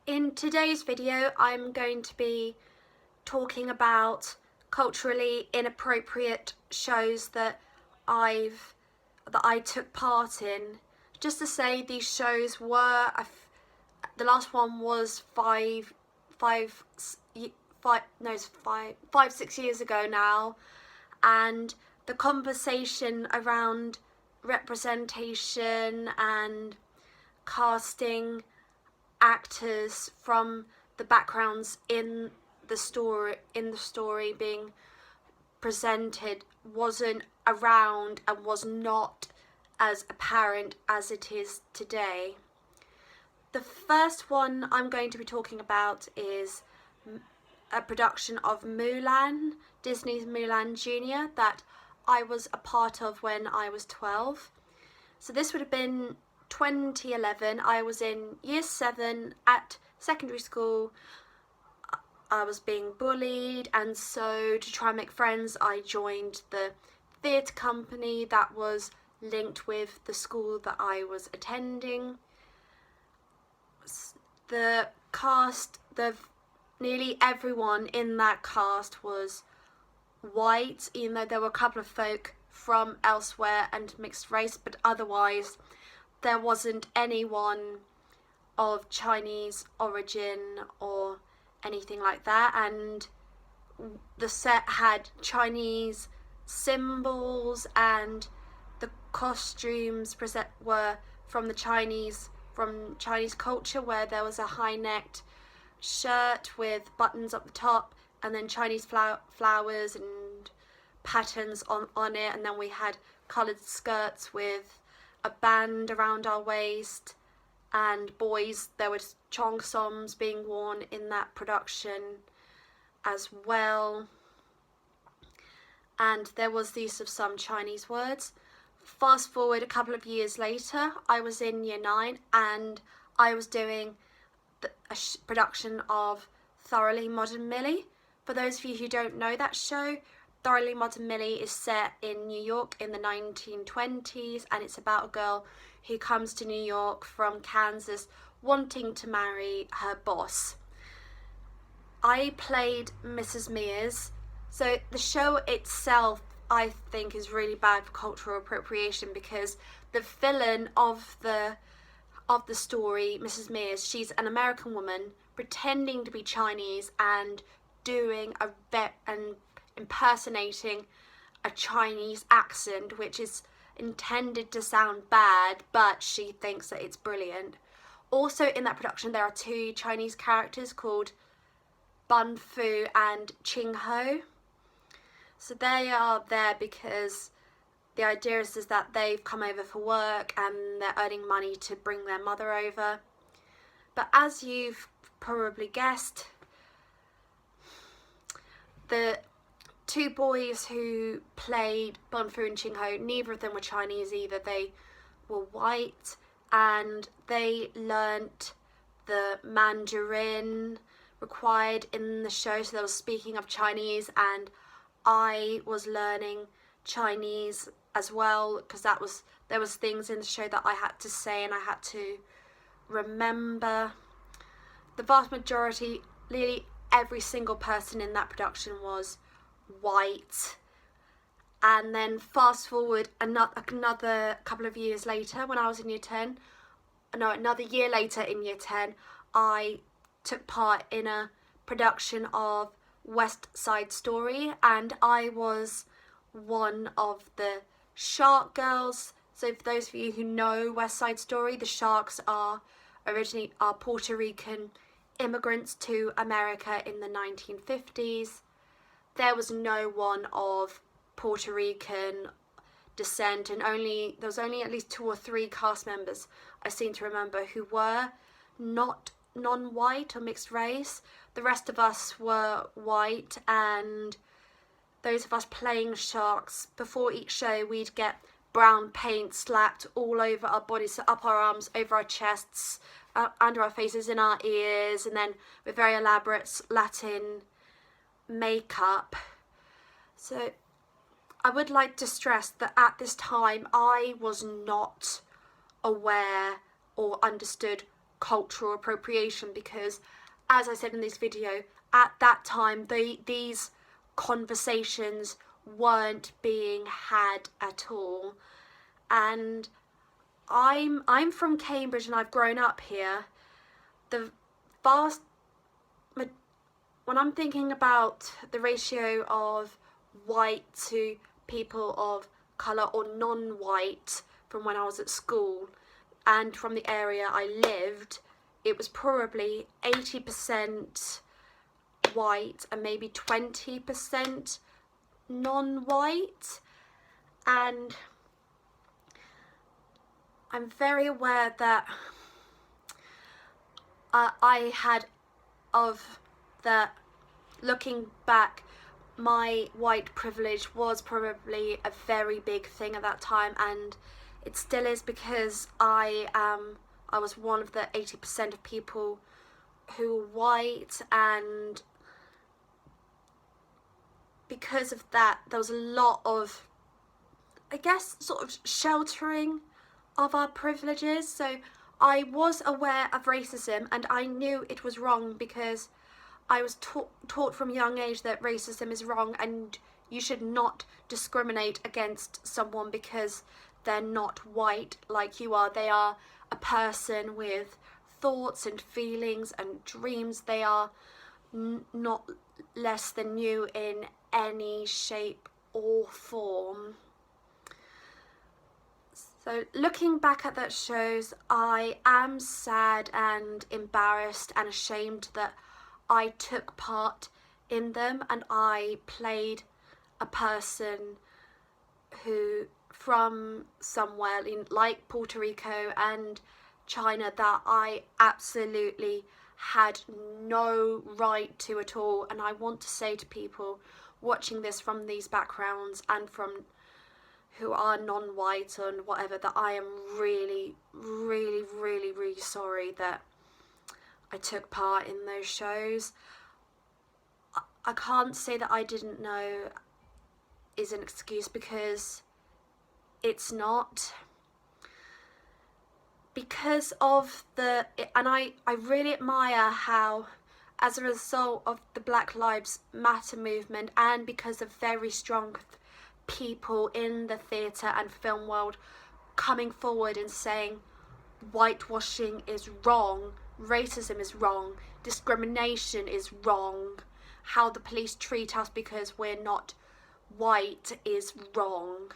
In today's video, I'm going to be talking about culturally inappropriate shows that I took part in. Just to say, these shows were the last one was 6 years ago now, and the conversation around representation and casting actors from the backgrounds in the story being presented wasn't around and was not as apparent as it is today. The first one I'm going to be talking about is a production of Mulan, Disney's Mulan Jr., that I was a part of when I was 12. So this would have been 2011. I was in year 7 at secondary school. I was being bullied, and so to try and make friends I joined the theatre company that was linked with the school that I was attending. The cast, nearly everyone in that cast was white, even though there were a couple of folk from elsewhere and mixed race, but otherwise there wasn't anyone of Chinese origin or anything like that, and the set had Chinese symbols, and the costumes were from Chinese culture, where there was a high-necked shirt with buttons up the top and then Chinese flowers and patterns on it, and then we had coloured skirts with a band around our waist, and boys, there were cheongsams being worn in that production as well, and there was the use of some Chinese words. Fast forward a couple of years later, I was in year 9 and I was doing a production of Thoroughly Modern Millie. For those of you who don't know that show, Thoroughly Modern Millie is set in New York in the 1920s, and it's about a girl who comes to New York from Kansas wanting to marry her boss. I played Mrs Meers. So the show itself, I think, is really bad for cultural appropriation, because the villain of the story, Mrs Meers, she's an American woman pretending to be Chinese and doing and impersonating a Chinese accent, which is intended to sound bad, but she thinks that it's brilliant. Also in that production there are 2 Chinese characters called Bun Fu and Ching Ho. So they are there because the idea is that they've come over for work and they're earning money to bring their mother over. But as you've probably guessed, the 2 boys who played Bun Fu and Ching Ho, neither of them were Chinese either. They were white, and they learnt the Mandarin required in the show, so they were speaking of Chinese, and I was learning Chinese as well, because there was things in the show that I had to say and I had to remember. The vast majority, nearly every single person in that production was white. And then fast forward another couple of years later, when I was in year 10, another year later in year 10, I took part in a production of West Side Story, and I was one of the Shark Girls. So for those of you who know West Side Story, the Sharks are Puerto Rican immigrants to America in the 1950s. There was no one of Puerto Rican descent, and there was only at least 2 or 3 cast members I seem to remember who were not non-white or mixed race. The rest of us were white, and those of us playing sharks, before each show we'd get brown paint slapped all over our bodies, so up our arms, over our chests, under our faces, in our ears, and then with very elaborate Latin makeup. So I would like to stress that at this time I was not aware or understood cultural appropriation, because, as I said in this video, at that time these conversations weren't being had at all. And I'm from Cambridge and I've grown up here. When I'm thinking about the ratio of white to people of colour or non-white from when I was at school and from the area I lived, it was probably 80% white and maybe 20% non-white. And I'm very aware that I had of that, looking back, my white privilege was probably a very big thing at that time, and it still is, because I was one of the 80% of people who were white, and because of that there was a lot of, I guess, sort of sheltering of our privileges. So I was aware of racism and I knew it was wrong, because I was taught from a young age that racism is wrong and you should not discriminate against someone because they're not white like you are. They are a person with thoughts and feelings and dreams. They are not less than you in any shape or form. So looking back at that shows, I am sad and embarrassed and ashamed that I took part in them, and I played a person who from somewhere in like Puerto Rico and China that I absolutely had no right to at all. And I want to say to people watching this from these backgrounds and from who are non-white and whatever, that I am really, really, really, really sorry that I took part in those shows. I can't say that I didn't know is an excuse, because it's not. Because of and I really admire how, as a result of the Black Lives Matter movement, and because of very strong people in the theatre and film world coming forward and saying whitewashing is wrong, racism is wrong, discrimination is wrong, how the police treat us because we're not white is wrong.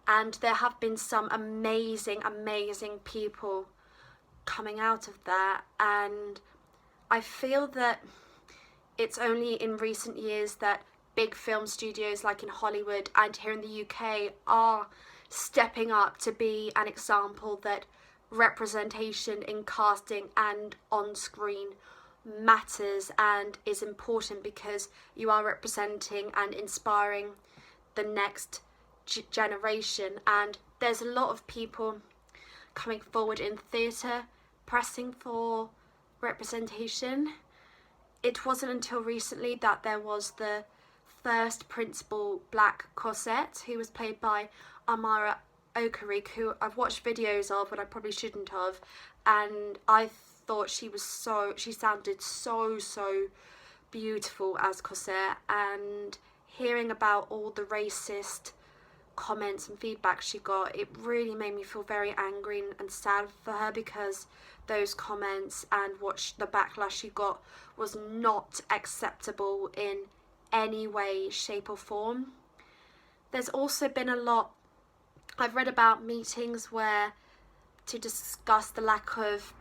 And there have been some amazing people coming out of that, and I feel that it's only in recent years that big film studios like in Hollywood and here in the UK are stepping up to be an example that representation in casting and on screen matters and is important, because you are representing and inspiring the next generation. And there's a lot of people coming forward in theatre pressing for representation. It wasn't until recently that there was the first principal black Cosette, who was played by Amara Okarik, who I've watched videos of but I probably shouldn't have, and I thought she sounded so beautiful as Cosette. And hearing about all the racist comments and feedback she got, it really made me feel very angry and sad for her, because those comments and the backlash she got was not acceptable in any way, shape or form. There's also been a lot, I've read about meetings where to discuss the lack of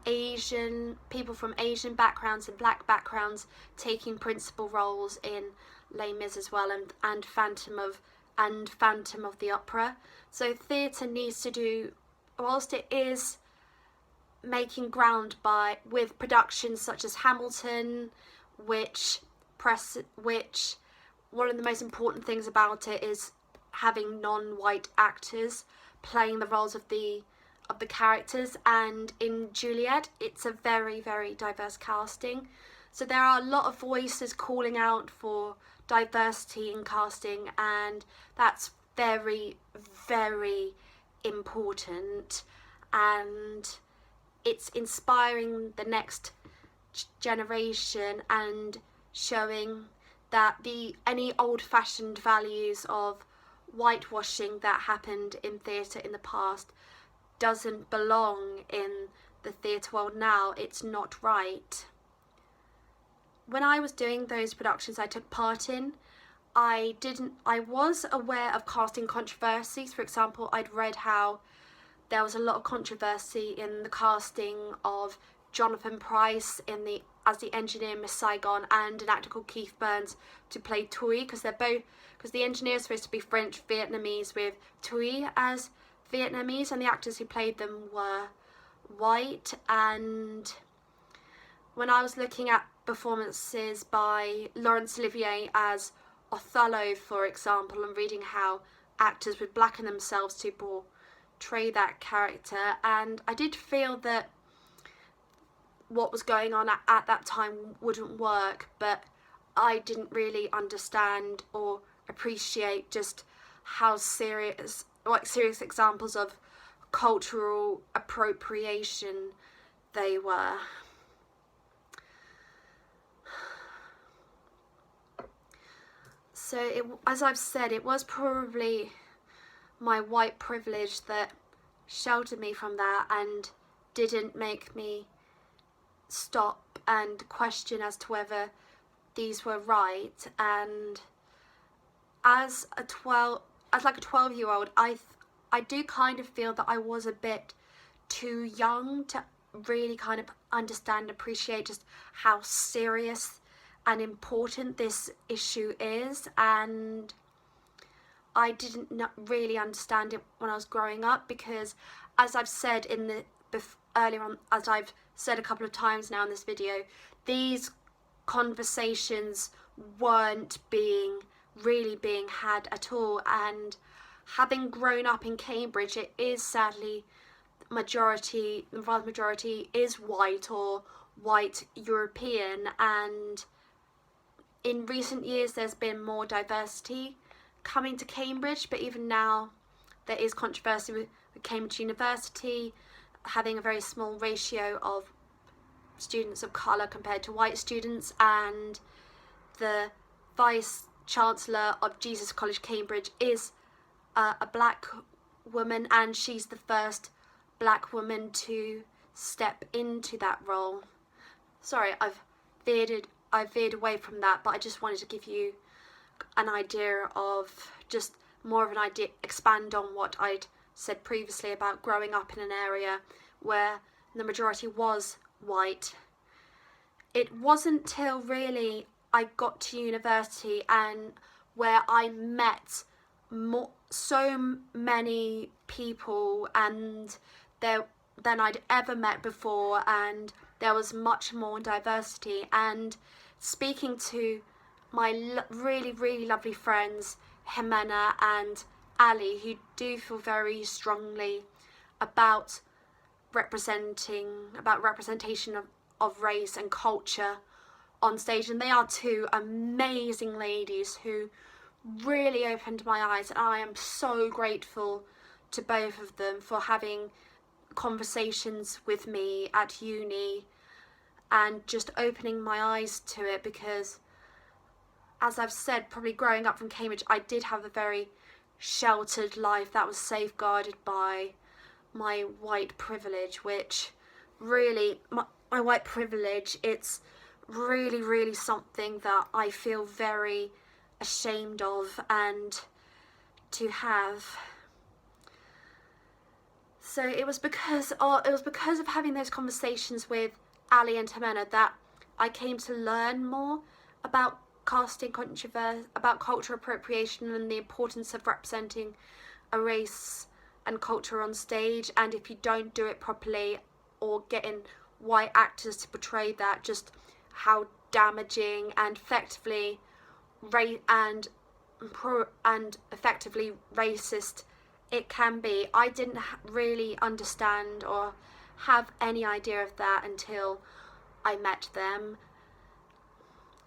Asian people from Asian backgrounds and black backgrounds taking principal roles in Les Mis as well, and Phantom of the Opera. So theatre needs to do, whilst it is making ground with productions such as Hamilton, which one of the most important things about it is having non-white actors playing the roles of the characters, and in Juliet it's a very diverse casting. So there are a lot of voices calling out for diversity in casting, and that's very important. And it's inspiring the next generation and showing that any old-fashioned values of whitewashing that happened in theatre in the past doesn't belong in the theatre world now. It's not right. When I was doing those productions I took part in, I was aware of casting controversies. For example, I'd read how there was a lot of controversy in the casting of Jonathan Pryce as the engineer Miss Saigon, and an actor called Keith Burns to play Tui, because the engineer is supposed to be French Vietnamese with Tui as Vietnamese, and the actors who played them were white. And when I was looking at performances by Laurence Olivier as Othello, for example, and reading how actors would blacken themselves to portray that character, and I did feel that what was going on at that time wouldn't work, but I didn't really understand or appreciate just how serious examples of cultural appropriation they were. So as I've said, it was probably my white privilege that sheltered me from that and didn't make me stop and question as to whether these were right. And as a 12-year-old, I do kind of feel that I was a bit too young to really kind of understand and appreciate just how serious and important this issue is, and I didn't really understand it when I was growing up, because as I've said earlier on, as I've said a couple of times now in this video, these conversations weren't really being had at all. And having grown up in Cambridge, it is sadly the vast majority is white or white European, and in recent years there's been more diversity coming to Cambridge, but even now there is controversy with Cambridge University having a very small ratio of students of colour compared to white students, and the Vice Chancellor of Jesus College Cambridge is a black woman, and she's the first black woman to step into that role. Sorry, I've veered away from that, but I just wanted to give you an idea of just more of an idea, expand on what I'd said previously about growing up in an area where the majority was white. It wasn't till really I got to university and where I met so many people than I'd ever met before, and there was much more diversity. And speaking to my really lovely friends Jimena and Ali, who do feel very strongly about representation of race and culture on stage, and they are two amazing ladies who really opened my eyes, and I am so grateful to both of them for having conversations with me at uni and just opening my eyes to it, because as I've said, probably growing up from Cambridge, I did have a very sheltered life that was safeguarded by my white privilege, which really, my white privilege, it's really something that I feel very ashamed of and to have. So it was because of having those conversations with Ali and Jimena that I came to learn more about casting controversy, about cultural appropriation and the importance of representing a race and culture on stage, and if you don't do it properly or getting white actors to portray that, just how damaging and effectively effectively racist it can be. I didn't really understand or have any idea of that until I met them.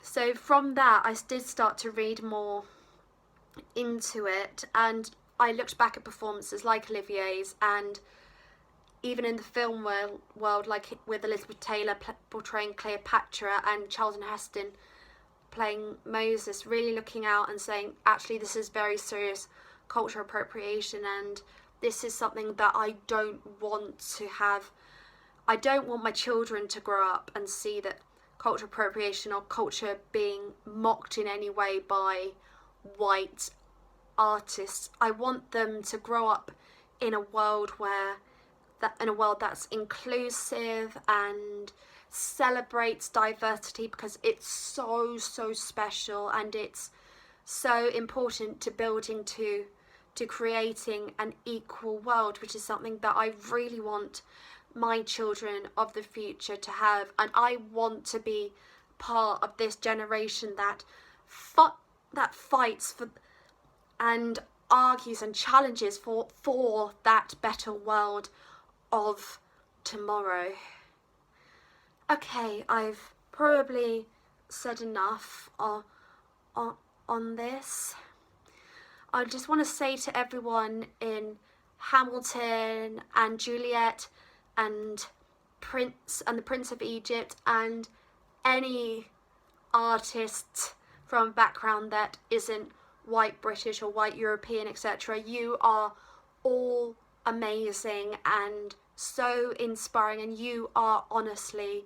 So from that I did start to read more into it, and I looked back at performances like Olivier's, and even in the film world, like with Elizabeth Taylor portraying Cleopatra and Charlton Heston playing Moses, really looking out and saying, actually, this is very serious cultural appropriation, and this is something that I don't want to have. I don't want my children to grow up and see that cultural appropriation or culture being mocked in any way by white artists. I want them to grow up in a world that's inclusive and celebrates diversity, because it's so special, and it's so important to building to creating an equal world, which is something that I really want my children of the future to have. And I want to be part of this generation that fights for and argues and challenges for that better world of tomorrow. Okay, I've probably said enough on this. I just want to say to everyone in Hamilton and Juliet and the Prince of Egypt and any artist from a background that isn't white British or white European, etc., you are all amazing and so inspiring, and you are honestly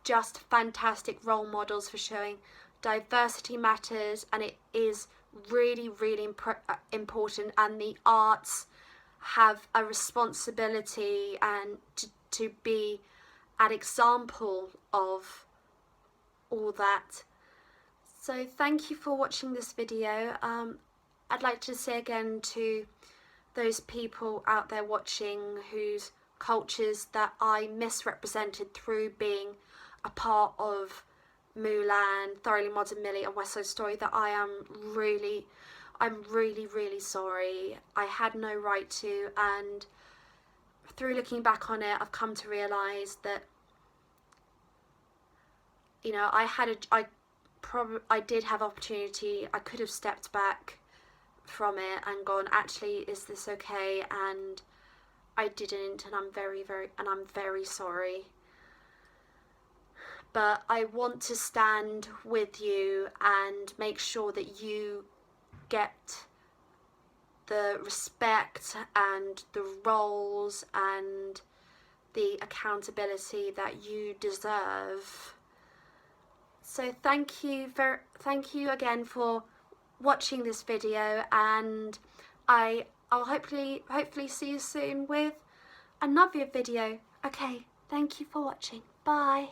just fantastic role models for showing diversity matters, and it is really important, and the arts have a responsibility and to be an example of all that. So thank you for watching this video. I'd like to say again to those people out there watching whose cultures that I misrepresented through being a part of Mulan, Thoroughly Modern Millie and West Side Story, that I'm really sorry. I had no right to, and through looking back on it, I've come to realise that, you know, I did have opportunity. I could have stepped back from it and gone, actually, is this okay? And I didn't, and I'm very sorry. But I want to stand with you and make sure that you get the respect and the roles and the accountability that you deserve. So thank you again for watching this video, and I'll hopefully see you soon with another video. Okay, thank you for watching. Bye.